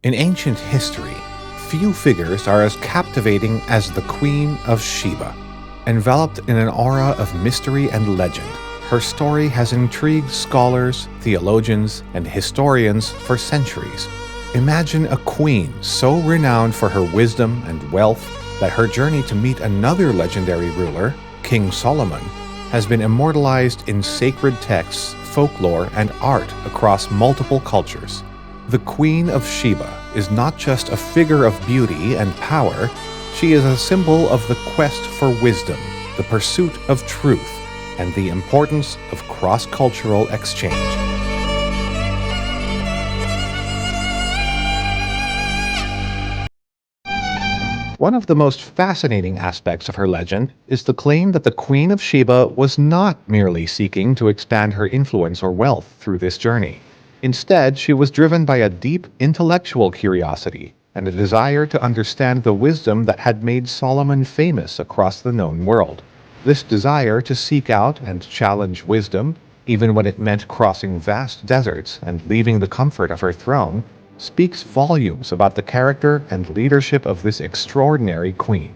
In ancient history, few figures are as captivating as the Queen of Sheba. Enveloped in an aura of mystery and legend, her story has intrigued scholars, theologians, and historians for centuries. Imagine a queen so renowned for her wisdom and wealth that her journey to meet another legendary ruler, King Solomon, has been immortalized in sacred texts, folklore, and art across multiple cultures. The Queen of Sheba is not just a figure of beauty and power, she is a symbol of the quest for wisdom, the pursuit of truth, and the importance of cross-cultural exchange. One of the most fascinating aspects of her legend is the claim that the Queen of Sheba was not merely seeking to expand her influence or wealth through this journey. Instead, she was driven by a deep intellectual curiosity and a desire to understand the wisdom that had made Solomon famous across the known world. This desire to seek out and challenge wisdom, even when it meant crossing vast deserts and leaving the comfort of her throne, speaks volumes about the character and leadership of this extraordinary queen.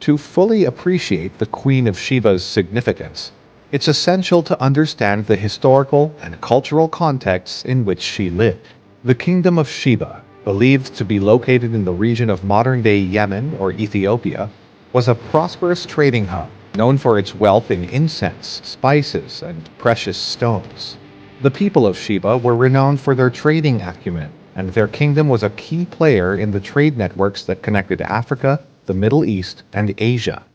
To fully appreciate the Queen of Sheba's significance, it's essential to understand the historical and cultural contexts in which she lived. The Kingdom of Sheba, believed to be located in the region of modern-day Yemen or Ethiopia, was a prosperous trading hub, known for its wealth in incense, spices, and precious stones. The people of Sheba were renowned for their trading acumen, and their kingdom was a key player in the trade networks that connected Africa, the Middle East, and Asia.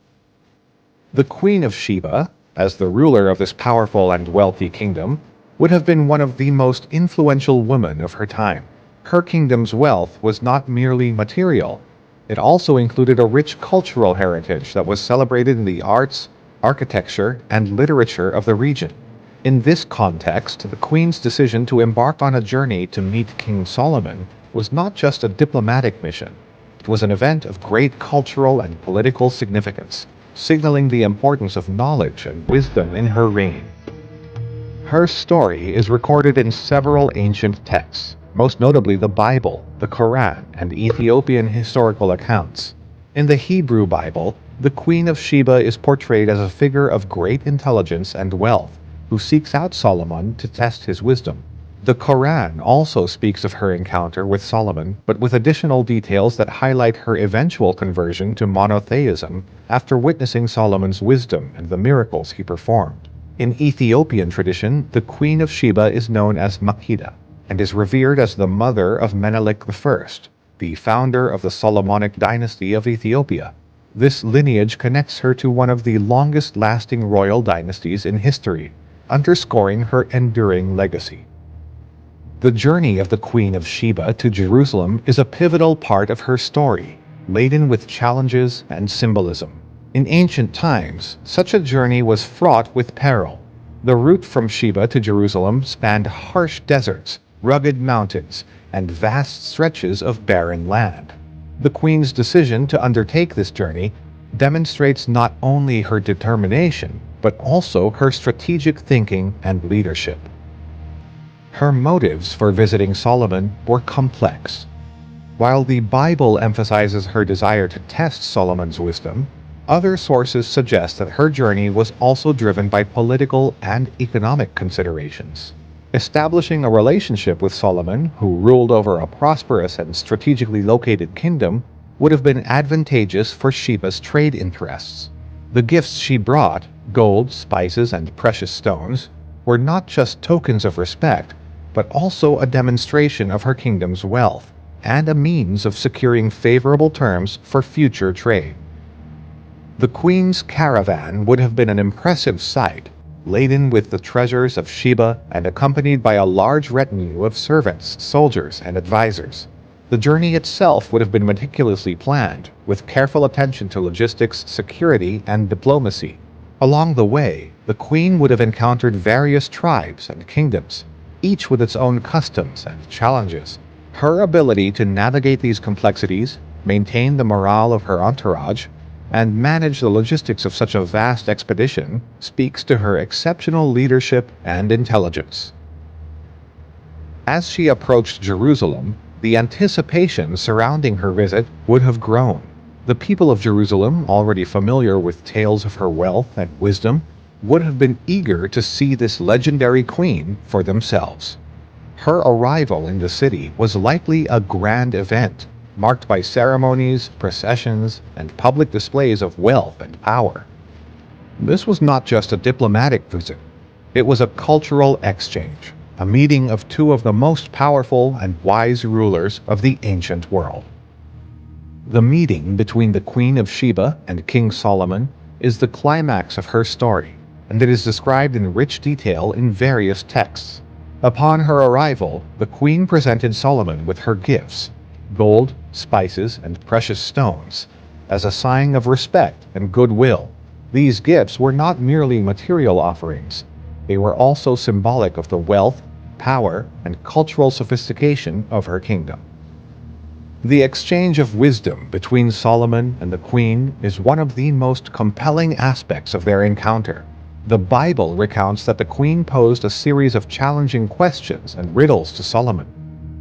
The Queen of Sheba, as the ruler of this powerful and wealthy kingdom, would have been one of the most influential women of her time. Her kingdom's wealth was not merely material. It also included a rich cultural heritage that was celebrated in the arts, architecture, and literature of the region. In this context, the Queen's decision to embark on a journey to meet King Solomon was not just a diplomatic mission. It was an event of great cultural and political significance, signaling the importance of knowledge and wisdom in her reign. Her story is recorded in several ancient texts, most notably the Bible, the Quran, and Ethiopian historical accounts. In the Hebrew Bible, the Queen of Sheba is portrayed as a figure of great intelligence and wealth, who seeks out Solomon to test his wisdom. The Quran also speaks of her encounter with Solomon, but with additional details that highlight her eventual conversion to monotheism after witnessing Solomon's wisdom and the miracles he performed. In Ethiopian tradition, the Queen of Sheba is known as Makeda, and is revered as the mother of Menelik I, the founder of the Solomonic dynasty of Ethiopia. This lineage connects her to one of the longest-lasting royal dynasties in history, underscoring her enduring legacy. The journey of the Queen of Sheba to Jerusalem is a pivotal part of her story, laden with challenges and symbolism. In ancient times, such a journey was fraught with peril. The route from Sheba to Jerusalem spanned harsh deserts, rugged mountains, and vast stretches of barren land. The Queen's decision to undertake this journey demonstrates not only her determination, but also her strategic thinking and leadership. Her motives for visiting Solomon were complex. While the Bible emphasizes her desire to test Solomon's wisdom, other sources suggest that her journey was also driven by political and economic considerations. Establishing a relationship with Solomon, who ruled over a prosperous and strategically located kingdom, would have been advantageous for Sheba's trade interests. The gifts she brought, gold, spices, and precious stones, were not just tokens of respect, but also a demonstration of her kingdom's wealth, and a means of securing favorable terms for future trade. The Queen's caravan would have been an impressive sight, laden with the treasures of Sheba and accompanied by a large retinue of servants, soldiers, and advisors. The journey itself would have been meticulously planned, with careful attention to logistics, security, and diplomacy. Along the way, the Queen would have encountered various tribes and kingdoms, each with its own customs and challenges. Her ability to navigate these complexities, maintain the morale of her entourage, and manage the logistics of such a vast expedition speaks to her exceptional leadership and intelligence. As she approached Jerusalem, the anticipation surrounding her visit would have grown. The people of Jerusalem, already familiar with tales of her wealth and wisdom, would have been eager to see this legendary queen for themselves. Her arrival in the city was likely a grand event, marked by ceremonies, processions, and public displays of wealth and power. This was not just a diplomatic visit. It was a cultural exchange, a meeting of two of the most powerful and wise rulers of the ancient world. The meeting between the Queen of Sheba and King Solomon is the climax of her story, and it is described in rich detail in various texts. Upon her arrival, the queen presented Solomon with her gifts, gold, spices, and precious stones, as a sign of respect and goodwill. These gifts were not merely material offerings. They were also symbolic of the wealth, power, and cultural sophistication of her kingdom. The exchange of wisdom between Solomon and the queen is one of the most compelling aspects of their encounter. The Bible recounts that the queen posed a series of challenging questions and riddles to Solomon,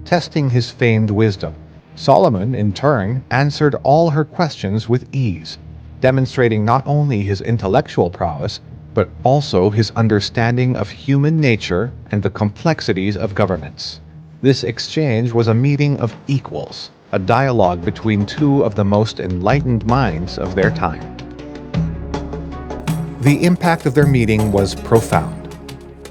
testing his famed wisdom. Solomon, in turn, answered all her questions with ease, demonstrating not only his intellectual prowess, but also his understanding of human nature and the complexities of governance. This exchange was a meeting of equals, a dialogue between two of the most enlightened minds of their time. The impact of their meeting was profound.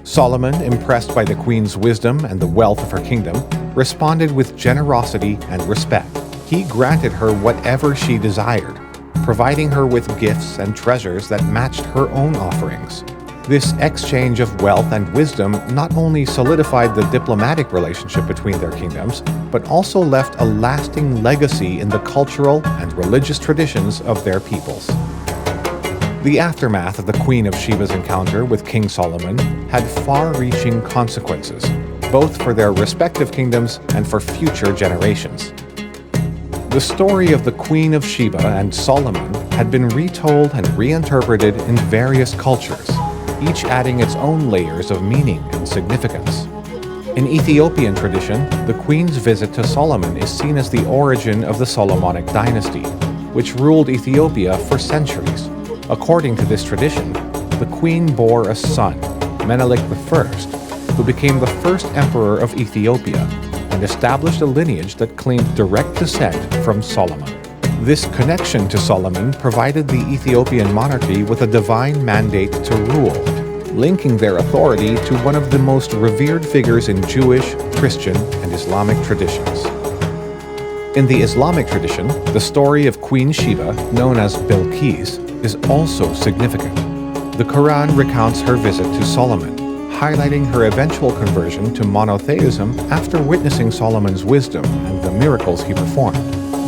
Solomon, impressed by the queen's wisdom and the wealth of her kingdom, responded with generosity and respect. He granted her whatever she desired, providing her with gifts and treasures that matched her own offerings. This exchange of wealth and wisdom not only solidified the diplomatic relationship between their kingdoms, but also left a lasting legacy in the cultural and religious traditions of their peoples. The aftermath of the Queen of Sheba's encounter with King Solomon had far-reaching consequences, both for their respective kingdoms and for future generations. The story of the Queen of Sheba and Solomon had been retold and reinterpreted in various cultures, each adding its own layers of meaning and significance. In Ethiopian tradition, the queen's visit to Solomon is seen as the origin of the Solomonic dynasty, which ruled Ethiopia for centuries. According to this tradition, the queen bore a son, Menelik I, who became the first emperor of Ethiopia and established a lineage that claimed direct descent from Solomon. This connection to Solomon provided the Ethiopian monarchy with a divine mandate to rule, linking their authority to one of the most revered figures in Jewish, Christian, and Islamic traditions. In the Islamic tradition, the story of Queen Sheba, known as Bilqis, is also significant. The Quran recounts her visit to Solomon, highlighting her eventual conversion to monotheism after witnessing Solomon's wisdom and the miracles he performed.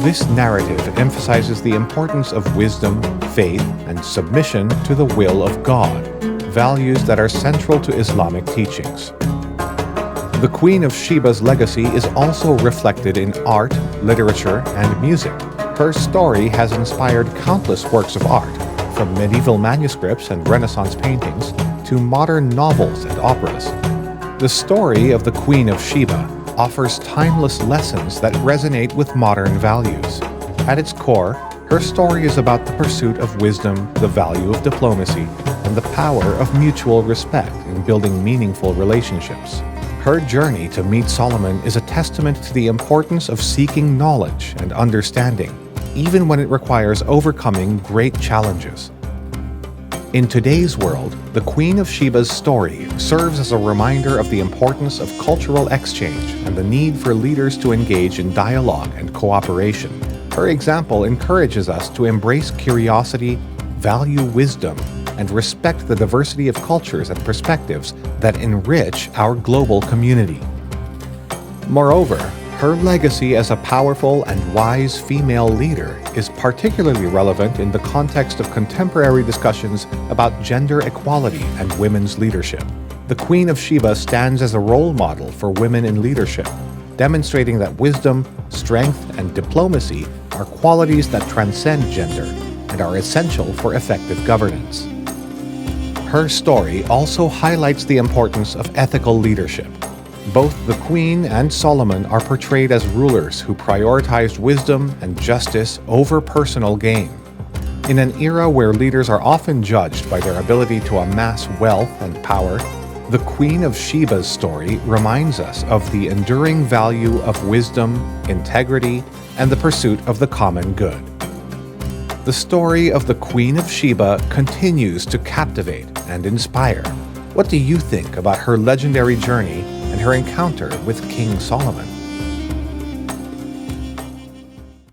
This narrative emphasizes the importance of wisdom, faith, and submission to the will of God, values that are central to Islamic teachings. The Queen of Sheba's legacy is also reflected in art, literature, and music. Her story has inspired countless works of art, from medieval manuscripts and Renaissance paintings to modern novels and operas. The story of the Queen of Sheba offers timeless lessons that resonate with modern values. At its core, her story is about the pursuit of wisdom, the value of diplomacy, and the power of mutual respect in building meaningful relationships. Her journey to meet Solomon is a testament to the importance of seeking knowledge and understanding, even when it requires overcoming great challenges. In today's world, the Queen of Sheba's story serves as a reminder of the importance of cultural exchange and the need for leaders to engage in dialogue and cooperation. Her example encourages us to embrace curiosity, value wisdom, and respect the diversity of cultures and perspectives that enrich our global community. Moreover, her legacy as a powerful and wise female leader is particularly relevant in the context of contemporary discussions about gender equality and women's leadership. The Queen of Sheba stands as a role model for women in leadership, demonstrating that wisdom, strength, and diplomacy are qualities that transcend gender and are essential for effective governance. Her story also highlights the importance of ethical leadership. Both the Queen and Solomon are portrayed as rulers who prioritized wisdom and justice over personal gain. In an era where leaders are often judged by their ability to amass wealth and power, the Queen of Sheba's story reminds us of the enduring value of wisdom, integrity, and the pursuit of the common good. The story of the Queen of Sheba continues to captivate and inspire. What do you think about her legendary journey and her encounter with King Solomon?